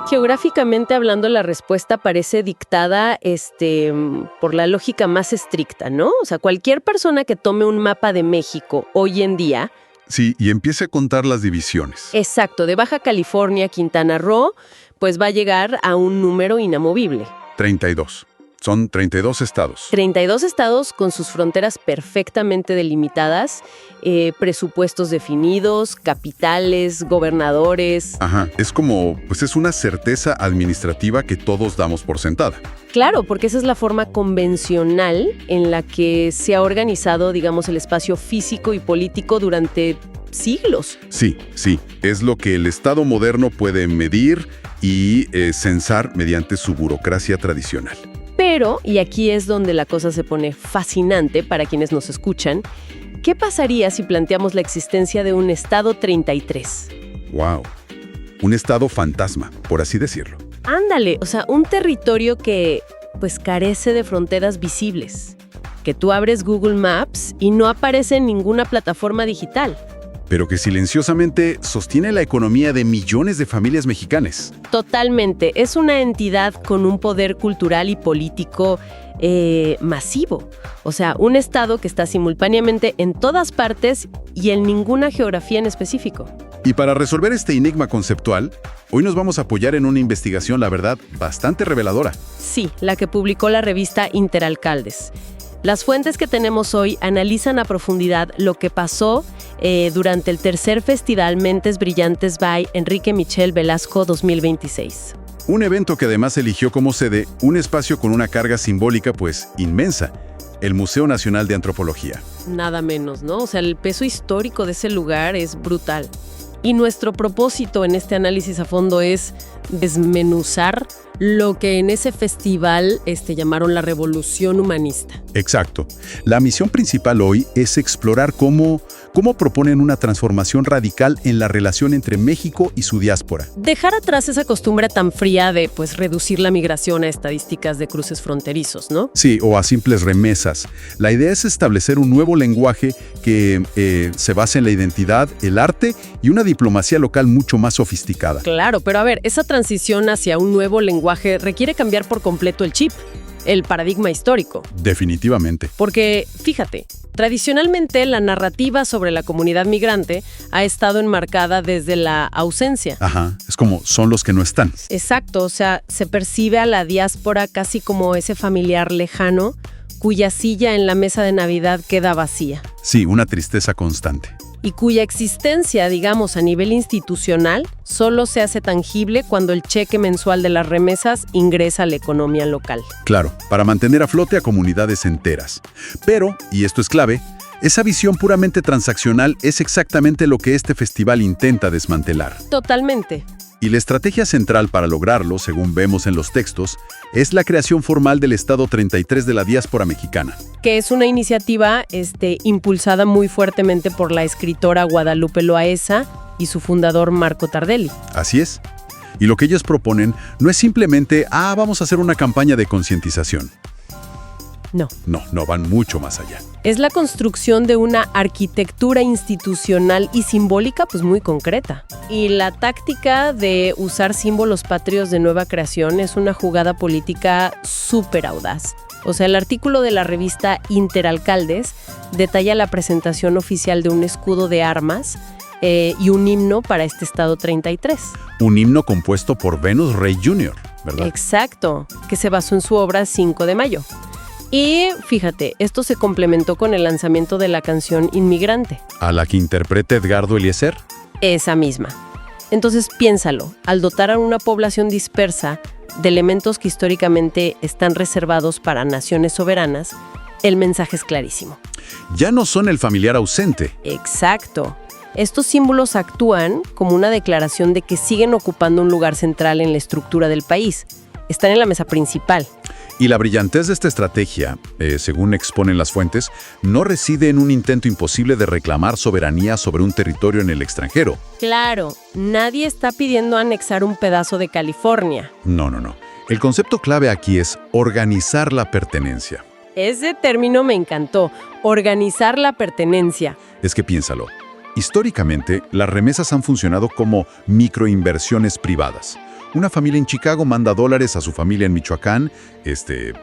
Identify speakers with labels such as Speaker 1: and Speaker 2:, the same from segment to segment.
Speaker 1: Geográficamente hablando, la respuesta parece dictada por la lógica más estricta, ¿no? O sea, cualquier persona que tome un mapa de México hoy en día.
Speaker 2: Sí, y empiece a contar las divisiones.
Speaker 1: Exacto, de Baja California, Quintana Roo, pues va a llegar a un número inamovible.
Speaker 2: 32. Son 32 estados.
Speaker 1: 32 estados con sus fronteras perfectamente delimitadas, presupuestos definidos, capitales, gobernadores.
Speaker 2: Ajá, es una certeza administrativa que todos damos por sentada.
Speaker 1: Claro, porque esa es la forma convencional en la que se ha organizado, digamos, el espacio físico y político durante siglos.
Speaker 2: Sí, es lo que el Estado moderno puede medir y censar mediante su burocracia tradicional.
Speaker 1: Pero, y aquí es donde la cosa se pone fascinante para quienes nos escuchan, ¿qué pasaría si planteamos la existencia de un Estado 33?
Speaker 2: ¡Wow! Un Estado fantasma, por así decirlo.
Speaker 1: Ándale, o sea, un territorio que, pues, carece de fronteras visibles. Que tú abres Google Maps y no aparece en ninguna plataforma digital.
Speaker 2: Pero que silenciosamente sostiene la economía de millones de familias mexicanas.
Speaker 1: Totalmente. Es una entidad con un poder cultural y político masivo. O sea, un estado que está simultáneamente en todas partes y en ninguna geografía en específico.
Speaker 2: Y para resolver este enigma conceptual, hoy nos vamos a apoyar en una investigación, la verdad, bastante reveladora.
Speaker 1: Sí, la que publicó la revista Interalcaldes. Las fuentes que tenemos hoy analizan a profundidad lo que pasó durante el tercer Festival Mentes Brillantes by Enrique Michel Velasco 2026.
Speaker 2: Un evento que además eligió como sede un espacio con una carga simbólica, pues, inmensa, el Museo Nacional de Antropología.
Speaker 1: Nada menos, ¿no? O sea, el peso histórico de ese lugar es brutal. Y nuestro propósito en este análisis a fondo es desmenuzar lo que en ese festival llamaron la revolución humanista.
Speaker 2: Exacto. La misión principal hoy es explorar cómo proponen una transformación radical en la relación entre México y su diáspora.
Speaker 1: Dejar atrás esa costumbre tan fría de, reducir la migración a estadísticas de cruces fronterizos, ¿no?
Speaker 2: Sí, o a simples remesas. La idea es establecer un nuevo lenguaje que se base en la identidad, el arte y una diplomacia local mucho más sofisticada.
Speaker 1: Claro, pero a ver, esa transición hacia un nuevo lenguaje requiere cambiar por completo el chip, el paradigma histórico.
Speaker 2: Definitivamente.
Speaker 1: Porque, fíjate, tradicionalmente la narrativa sobre la comunidad migrante ha estado enmarcada desde la ausencia.
Speaker 2: Ajá, es como son los que no están.
Speaker 1: Exacto, o sea, se percibe a la diáspora casi como ese familiar lejano cuya silla en la mesa de Navidad queda vacía.
Speaker 2: Sí, una tristeza constante.
Speaker 1: Y cuya existencia, digamos, a nivel institucional, solo se hace tangible cuando el cheque mensual de las remesas ingresa a la economía local.
Speaker 2: Claro, para mantener a flote a comunidades enteras. Pero, y esto es clave, esa visión puramente transaccional es exactamente lo que este festival intenta desmantelar.
Speaker 1: Totalmente.
Speaker 2: Y la estrategia central para lograrlo, según vemos en los textos, es la creación formal del Estado 33 de la diáspora mexicana.
Speaker 1: Que es una iniciativa impulsada muy fuertemente por la escritora Guadalupe Loaesa y su fundador Marco Tardelli.
Speaker 2: Así es. Y lo que ellos proponen no es simplemente, vamos a hacer una campaña de concientización. No, van mucho más allá.
Speaker 1: Es la construcción de una arquitectura institucional y simbólica muy concreta. Y la táctica de usar símbolos patrios de nueva creación es una jugada política súper audaz. O sea, el artículo de la revista Interalcaldes detalla la presentación oficial de un escudo de armas y un himno para este Estado 33.
Speaker 2: Un himno compuesto por Venus Rey Jr., ¿verdad?
Speaker 1: Exacto, que se basó en su obra 5 de mayo. Y fíjate, esto se complementó con el lanzamiento de la canción Inmigrante.
Speaker 2: ¿A la que interpreta Edgardo Eliezer?
Speaker 1: Esa misma. Entonces piénsalo, al dotar a una población dispersa de elementos que históricamente están reservados para naciones soberanas, el mensaje es clarísimo.
Speaker 2: Ya no son el familiar ausente.
Speaker 1: Exacto. Estos símbolos actúan como una declaración de que siguen ocupando un lugar central en la estructura del país. Están en la mesa principal.
Speaker 2: Y la brillantez de esta estrategia, según exponen las fuentes, no reside en un intento imposible de reclamar soberanía sobre un territorio en el extranjero.
Speaker 1: Claro, nadie está pidiendo anexar un pedazo de California.
Speaker 2: No. El concepto clave aquí es organizar la pertenencia.
Speaker 1: Ese término me encantó, organizar la pertenencia.
Speaker 2: Es que piénsalo. Históricamente, las remesas han funcionado como microinversiones privadas. Una familia en Chicago manda dólares a su familia en Michoacán,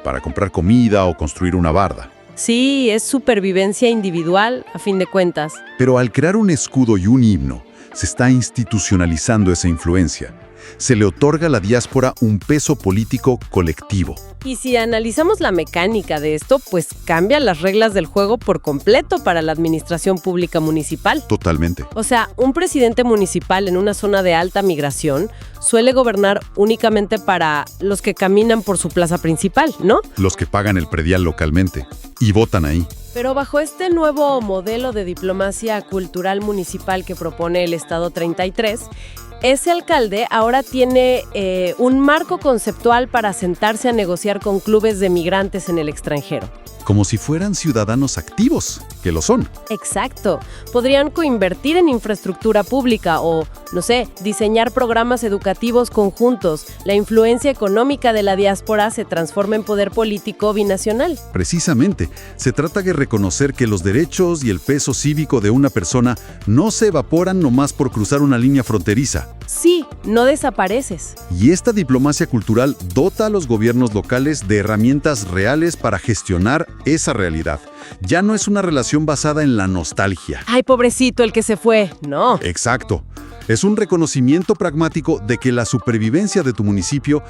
Speaker 2: para comprar comida o construir una barda.
Speaker 1: Sí, es supervivencia individual, a fin de cuentas.
Speaker 2: Pero al crear un escudo y un himno, se está institucionalizando esa influencia. Se le otorga a la diáspora un peso político colectivo.
Speaker 1: Y si analizamos la mecánica de esto, pues cambian las reglas del juego por completo para la administración pública municipal.
Speaker 2: Totalmente.
Speaker 1: O sea, un presidente municipal en una zona de alta migración suele gobernar únicamente para los que caminan por su plaza principal, ¿no?
Speaker 2: Los que pagan el predial localmente y votan ahí.
Speaker 1: Pero bajo este nuevo modelo de diplomacia cultural municipal que propone el Estado 33, ese alcalde ahora tiene un marco conceptual para sentarse a negociar con clubes de migrantes en el extranjero.
Speaker 2: Como si fueran ciudadanos activos, que lo son.
Speaker 1: Exacto. Podrían coinvertir en infraestructura pública o, no sé, diseñar programas educativos conjuntos. La influencia económica de la diáspora se transforma en poder político binacional.
Speaker 2: Precisamente, se trata de reconocer que los derechos y el peso cívico de una persona no se evaporan nomás por cruzar una línea fronteriza.
Speaker 1: Sí, no desapareces.
Speaker 2: Y esta diplomacia cultural dota a los gobiernos locales de herramientas reales para gestionar esa realidad. Ya no es una relación basada en la nostalgia.
Speaker 1: Ay, pobrecito el que se fue. No.
Speaker 2: Exacto. Es un reconocimiento pragmático de que la supervivencia de tu municipio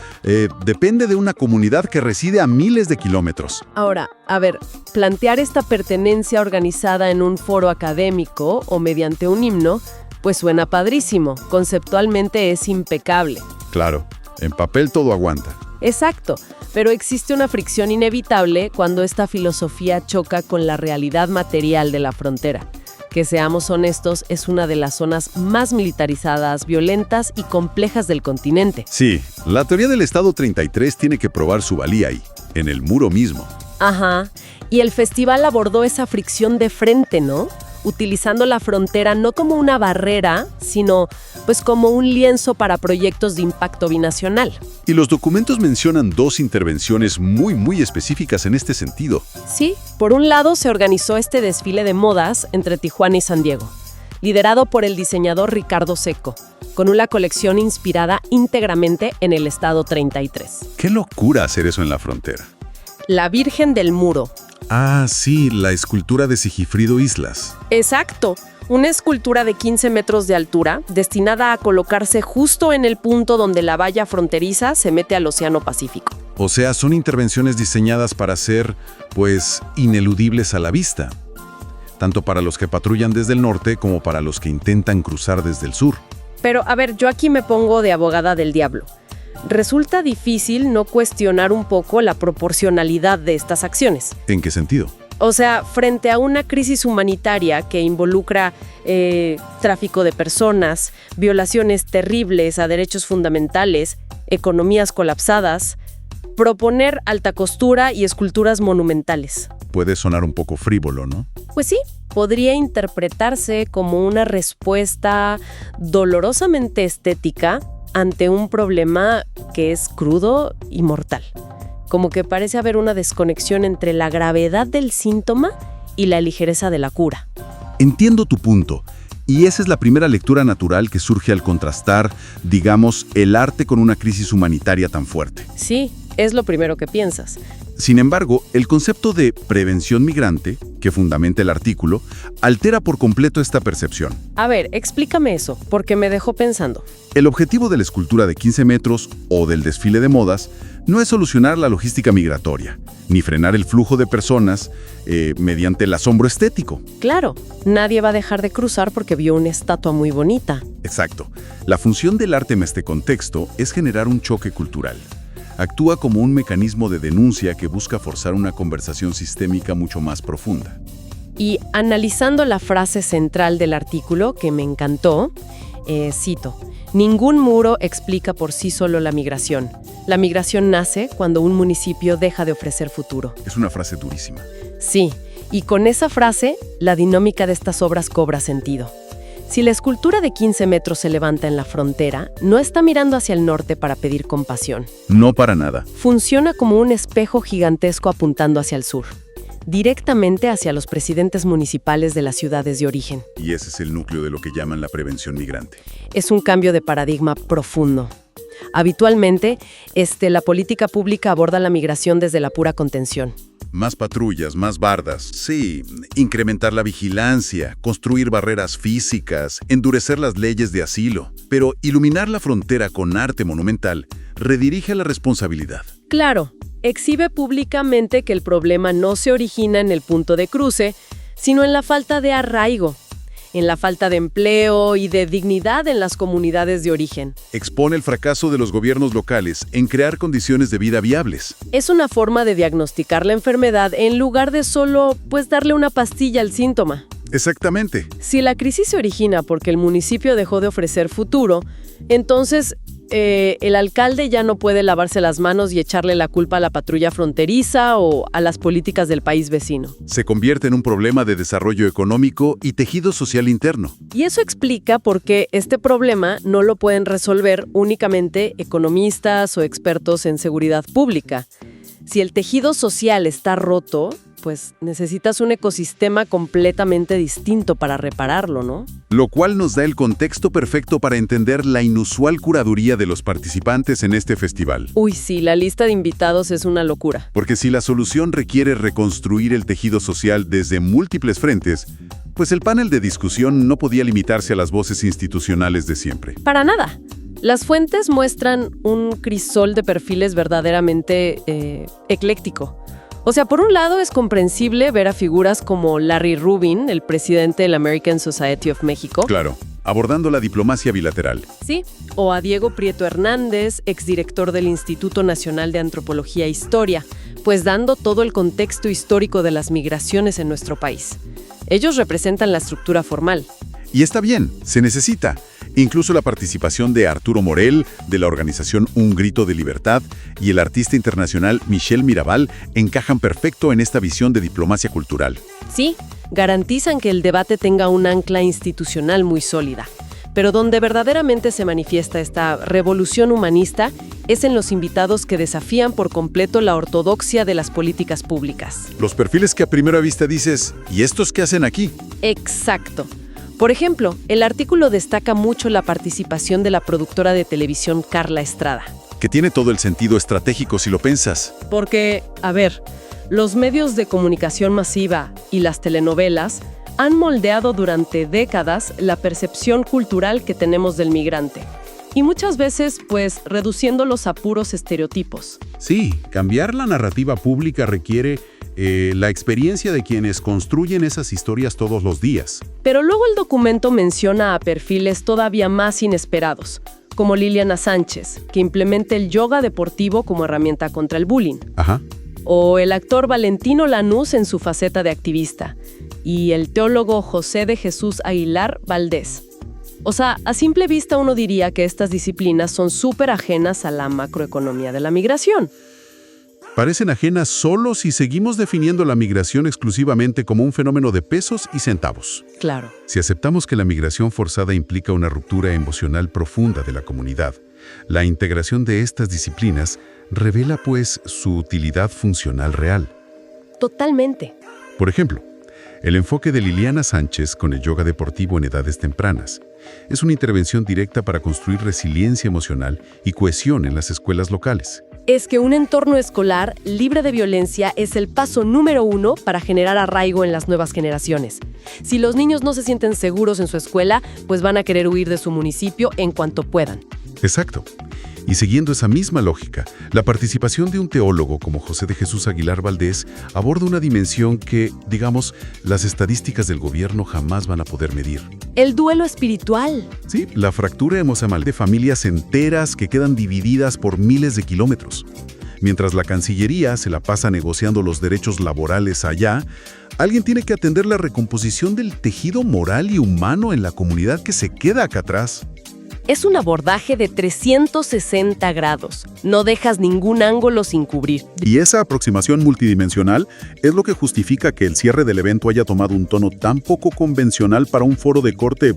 Speaker 2: depende de una comunidad que reside a miles de kilómetros.
Speaker 1: Ahora, a ver, plantear esta pertenencia organizada en un foro académico o mediante un himno, pues suena padrísimo. Conceptualmente es impecable.
Speaker 2: Claro, en papel todo aguanta.
Speaker 1: Exacto, pero existe una fricción inevitable cuando esta filosofía choca con la realidad material de la frontera. Que seamos honestos, es una de las zonas más militarizadas, violentas y complejas del continente.
Speaker 2: Sí, la teoría del Estado 33 tiene que probar su valía ahí, en el muro mismo.
Speaker 1: Ajá, y el festival abordó esa fricción de frente, ¿no? Utilizando la frontera no como una barrera, sino pues como un lienzo para proyectos de impacto binacional.
Speaker 2: Y los documentos mencionan dos intervenciones muy específicas en este sentido.
Speaker 1: Sí, por un lado se organizó este desfile de modas entre Tijuana y San Diego, liderado por el diseñador Ricardo Secco, con una colección inspirada íntegramente en el Estado 33.
Speaker 2: ¡Qué locura hacer eso en la frontera!
Speaker 1: La Virgen del Muro.
Speaker 2: Ah, sí, la escultura de Sigifrido Islas.
Speaker 1: Exacto, una escultura de 15 metros de altura, destinada a colocarse justo en el punto donde la valla fronteriza se mete al Océano Pacífico.
Speaker 2: O sea, son intervenciones diseñadas para ser, pues, ineludibles a la vista. Tanto para los que patrullan desde el norte como para los que intentan cruzar desde el sur.
Speaker 1: Pero, a ver, yo aquí me pongo de abogada del diablo. Resulta difícil no cuestionar un poco la proporcionalidad de estas acciones.
Speaker 2: ¿En qué sentido?
Speaker 1: O sea, frente a una crisis humanitaria que involucra tráfico de personas, violaciones terribles a derechos fundamentales, economías colapsadas, proponer alta costura y esculturas monumentales.
Speaker 2: Puede sonar un poco frívolo, ¿no?
Speaker 1: Pues sí, podría interpretarse como una respuesta dolorosamente estética ante un problema que es crudo y mortal. Como que parece haber una desconexión entre la gravedad del síntoma y la ligereza de la cura.
Speaker 2: Entiendo tu punto, y esa es la primera lectura natural que surge al contrastar, digamos, el arte con una crisis humanitaria tan fuerte.
Speaker 1: Sí, es lo primero que piensas.
Speaker 2: Sin embargo, el concepto de prevención migrante, que fundamenta el artículo, altera por completo esta percepción.
Speaker 1: A ver, explícame eso, porque me dejó pensando.
Speaker 2: El objetivo de la escultura de 15 metros o del desfile de modas no es solucionar la logística migratoria, ni frenar el flujo de personas mediante el asombro estético.
Speaker 1: Claro, nadie va a dejar de cruzar porque vio una estatua muy bonita.
Speaker 2: Exacto. La función del arte en este contexto es generar un choque cultural. Actúa como un mecanismo de denuncia que busca forzar una conversación sistémica mucho más profunda.
Speaker 1: Y analizando la frase central del artículo, que me encantó, cito: ningún muro explica por sí solo la migración. La migración nace cuando un municipio deja de ofrecer futuro.
Speaker 2: Es una frase durísima.
Speaker 1: Sí, y con esa frase, la dinámica de estas obras cobra sentido. Si la escultura de 15 metros se levanta en la frontera, no está mirando hacia el norte para pedir compasión.
Speaker 2: No para nada.
Speaker 1: Funciona como un espejo gigantesco apuntando hacia el sur, directamente hacia los presidentes municipales de las ciudades de origen.
Speaker 2: Y ese es el núcleo de lo que llaman la prevención migrante.
Speaker 1: Es un cambio de paradigma profundo. Habitualmente, la política pública aborda la migración desde la pura contención.
Speaker 2: Más patrullas, más bardas. Sí, incrementar la vigilancia, construir barreras físicas, endurecer las leyes de asilo. Pero iluminar la frontera con arte monumental redirige la responsabilidad.
Speaker 1: Claro, exhibe públicamente que el problema no se origina en el punto de cruce, sino en la falta de arraigo, en la falta de empleo y de dignidad en las comunidades de origen.
Speaker 2: Expone el fracaso de los gobiernos locales en crear condiciones de vida viables.
Speaker 1: Es una forma de diagnosticar la enfermedad en lugar de solo, darle una pastilla al síntoma.
Speaker 2: Exactamente.
Speaker 1: Si la crisis se origina porque el municipio dejó de ofrecer futuro, entonces el alcalde ya no puede lavarse las manos y echarle la culpa a la patrulla fronteriza o a las políticas del país vecino.
Speaker 2: Se convierte en un problema de desarrollo económico y tejido social interno.
Speaker 1: Y eso explica por qué este problema no lo pueden resolver únicamente economistas o expertos en seguridad pública. Si el tejido social está roto, pues necesitas un ecosistema completamente distinto para repararlo, ¿no?
Speaker 2: Lo cual nos da el contexto perfecto para entender la inusual curaduría de los participantes en este festival.
Speaker 1: Uy, sí, la lista de invitados es una locura.
Speaker 2: Porque si la solución requiere reconstruir el tejido social desde múltiples frentes, pues el panel de discusión no podía limitarse a las voces institucionales de siempre.
Speaker 1: Para nada. Las fuentes muestran un crisol de perfiles verdaderamente ecléctico. O sea, por un lado es comprensible ver a figuras como Larry Rubin, el presidente de la American Society of México.
Speaker 2: Claro, abordando la diplomacia bilateral.
Speaker 1: Sí, o a Diego Prieto Hernández, exdirector del Instituto Nacional de Antropología e Historia, pues dando todo el contexto histórico de las migraciones en nuestro país. Ellos representan la estructura formal.
Speaker 2: Y está bien, se necesita. Incluso la participación de Arturo Morel, de la organización Un Grito de Libertad, y el artista internacional Michel Mirabal encajan perfecto en esta visión de diplomacia cultural.
Speaker 1: Sí, garantizan que el debate tenga un ancla institucional muy sólida. Pero donde verdaderamente se manifiesta esta revolución humanista es en los invitados que desafían por completo la ortodoxia de las políticas públicas.
Speaker 2: Los perfiles que a primera vista dices, ¿y estos qué hacen aquí?
Speaker 1: Exacto. Por ejemplo, el artículo destaca mucho la participación de la productora de televisión Carla Estrada.
Speaker 2: Que tiene todo el sentido estratégico si lo piensas.
Speaker 1: Porque, los medios de comunicación masiva y las telenovelas han moldeado durante décadas la percepción cultural que tenemos del migrante. Y muchas veces, reduciéndolos a los puros estereotipos.
Speaker 3: Sí, cambiar la narrativa pública requiere la experiencia de quienes construyen esas historias todos los días.
Speaker 1: Pero luego el documento menciona a perfiles todavía más inesperados, como Liliana Sánchez, que implementa el yoga deportivo como herramienta contra el bullying.
Speaker 3: Ajá.
Speaker 1: O el actor Valentino Lanús en su faceta de activista. Y el teólogo José de Jesús Aguilar Valdés. O sea, a simple vista uno diría que estas disciplinas son súper ajenas a la macroeconomía de la migración.
Speaker 3: Parecen ajenas solo si seguimos definiendo la migración exclusivamente como un fenómeno de pesos y centavos.
Speaker 1: Claro.
Speaker 3: Si aceptamos que la migración forzada implica una ruptura emocional profunda de la comunidad, la integración de estas disciplinas revela, su utilidad funcional real.
Speaker 1: Totalmente.
Speaker 3: Por ejemplo, el enfoque de Liliana Sánchez con el yoga deportivo en edades tempranas es una intervención directa para construir resiliencia emocional y cohesión en las escuelas locales.
Speaker 1: Es que un entorno escolar libre de violencia es el paso número 1 para generar arraigo en las nuevas generaciones. Si los niños no se sienten seguros en su escuela, van a querer huir de su municipio en cuanto puedan.
Speaker 3: Exacto. Y siguiendo esa misma lógica, la participación de un teólogo como José de Jesús Aguilar Valdés aborda una dimensión que, las estadísticas del gobierno jamás van a poder medir.
Speaker 1: El duelo espiritual.
Speaker 3: Sí, la fractura emocional de familias enteras que quedan divididas por miles de kilómetros. Mientras la Cancillería se la pasa negociando los derechos laborales allá, alguien tiene que atender la recomposición del tejido moral y humano en la comunidad que se queda acá atrás.
Speaker 1: Es un abordaje de 360 grados. No dejas ningún ángulo sin cubrir.
Speaker 2: Y esa aproximación multidimensional es lo que justifica que el cierre del evento haya tomado un tono tan poco convencional para un foro de corte,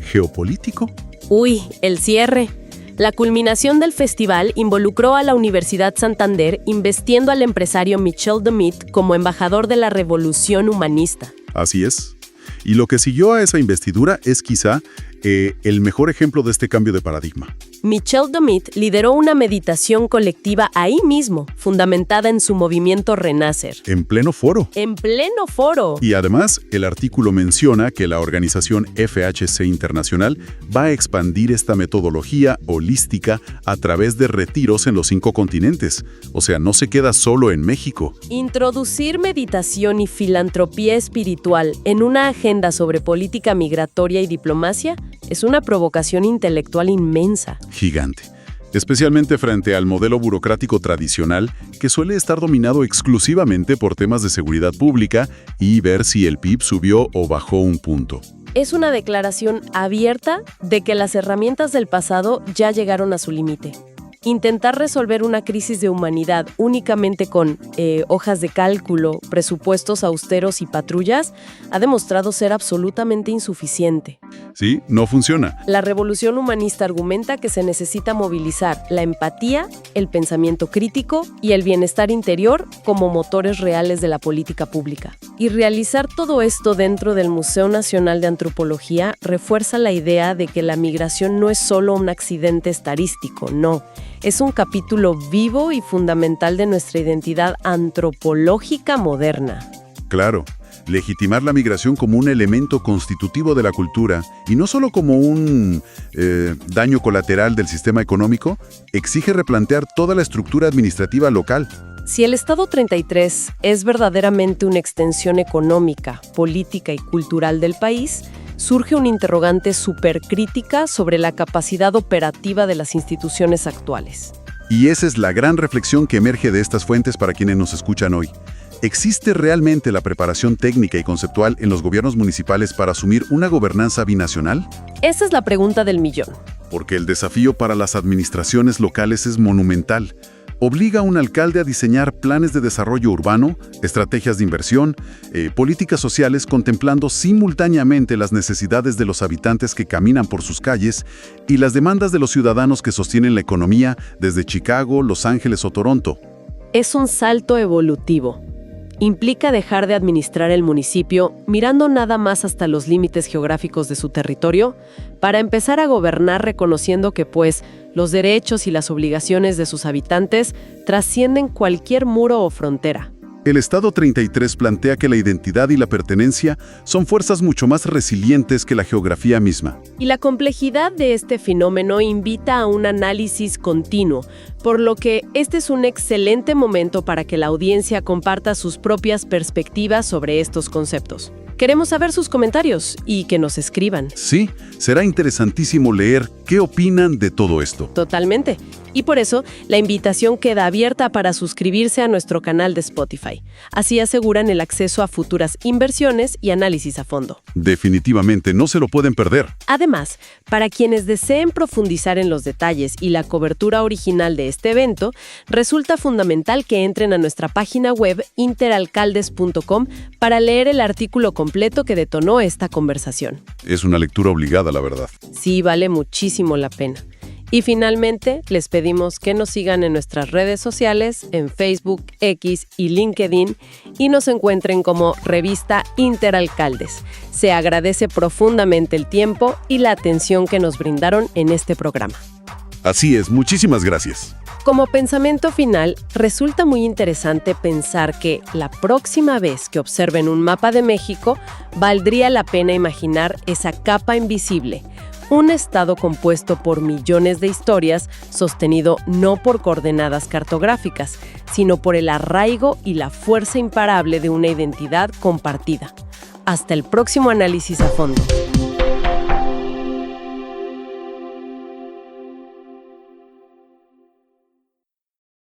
Speaker 2: geopolítico.
Speaker 1: Uy, el cierre. La culminación del festival involucró a la Universidad Santander investiendo al empresario Michel Demit como embajador de la revolución humanista.
Speaker 2: Así es. Y lo que siguió a esa investidura es quizá el mejor ejemplo de este cambio de paradigma.
Speaker 1: Michel Domit lideró una meditación colectiva ahí mismo, fundamentada en su movimiento Renacer.
Speaker 3: En pleno foro.
Speaker 1: ¡En pleno foro!
Speaker 3: Y además, el artículo menciona que la organización FHC Internacional va a expandir esta metodología holística a través de retiros en los 5 continentes. O sea, no se queda solo en México.
Speaker 1: Introducir meditación y filantropía espiritual en una agenda sobre política migratoria y diplomacia es una provocación intelectual inmensa.
Speaker 3: Gigante. Especialmente frente al modelo burocrático tradicional que suele estar dominado exclusivamente por temas de seguridad pública y ver si el PIB subió o bajó un punto.
Speaker 1: Es una declaración abierta de que las herramientas del pasado ya llegaron a su límite. Intentar resolver una crisis de humanidad únicamente con hojas de cálculo, presupuestos austeros y patrullas ha demostrado ser absolutamente insuficiente.
Speaker 3: Sí, no funciona.
Speaker 1: La revolución humanista argumenta que se necesita movilizar la empatía, el pensamiento crítico y el bienestar interior como motores reales de la política pública. Y realizar todo esto dentro del Museo Nacional de Antropología refuerza la idea de que la migración no es solo un accidente estadístico, no. Es un capítulo vivo y fundamental de nuestra identidad antropológica moderna.
Speaker 3: Claro, legitimar la migración como un elemento constitutivo de la cultura y no solo como un daño colateral del sistema económico, exige replantear toda la estructura administrativa local.
Speaker 1: Si el Estado 33 es verdaderamente una extensión económica, política y cultural del país, surge una interrogante supercrítica sobre la capacidad operativa de las instituciones actuales.
Speaker 3: Y esa es la gran reflexión que emerge de estas fuentes para quienes nos escuchan hoy. ¿Existe realmente la preparación técnica y conceptual en los gobiernos municipales para asumir una gobernanza binacional?
Speaker 1: Esa es la pregunta del millón.
Speaker 3: Porque el desafío para las administraciones locales es monumental. Obliga a un alcalde a diseñar planes de desarrollo urbano, estrategias de inversión, políticas sociales contemplando simultáneamente las necesidades de los habitantes que caminan por sus calles y las demandas de los ciudadanos que sostienen la economía desde Chicago, Los Ángeles o Toronto.
Speaker 1: Es un salto evolutivo. Implica dejar de administrar el municipio mirando nada más hasta los límites geográficos de su territorio para empezar a gobernar reconociendo que, los derechos y las obligaciones de sus habitantes trascienden cualquier muro o frontera.
Speaker 3: El Estado 33 plantea que la identidad y la pertenencia son fuerzas mucho más resilientes que la geografía misma.
Speaker 1: Y la complejidad de este fenómeno invita a un análisis continuo, por lo que este es un excelente momento para que la audiencia comparta sus propias perspectivas sobre estos conceptos. Queremos saber sus comentarios y que nos escriban.
Speaker 3: Sí, será interesantísimo leer qué opinan de todo esto.
Speaker 1: Totalmente. Y por eso, la invitación queda abierta para suscribirse a nuestro canal de Spotify. Así aseguran el acceso a futuras inversiones y análisis a fondo.
Speaker 3: Definitivamente, no se lo pueden perder.
Speaker 1: Además, para quienes deseen profundizar en los detalles y la cobertura original de este evento, resulta fundamental que entren a nuestra página web interalcaldes.com para leer el artículo completo que detonó esta conversación.
Speaker 3: Es una lectura obligada, la verdad.
Speaker 1: Sí, vale muchísimo la pena. Y finalmente, les pedimos que nos sigan en nuestras redes sociales, en Facebook, X y LinkedIn, y nos encuentren como Revista Interalcaldes. Se agradece profundamente el tiempo y la atención que nos brindaron en este programa.
Speaker 3: Así es, muchísimas gracias.
Speaker 1: Como pensamiento final, resulta muy interesante pensar que la próxima vez que observen un mapa de México, valdría la pena imaginar esa capa invisible, un estado compuesto por millones de historias, sostenido no por coordenadas cartográficas, sino por el arraigo y la fuerza imparable de una identidad compartida. Hasta el próximo análisis a fondo.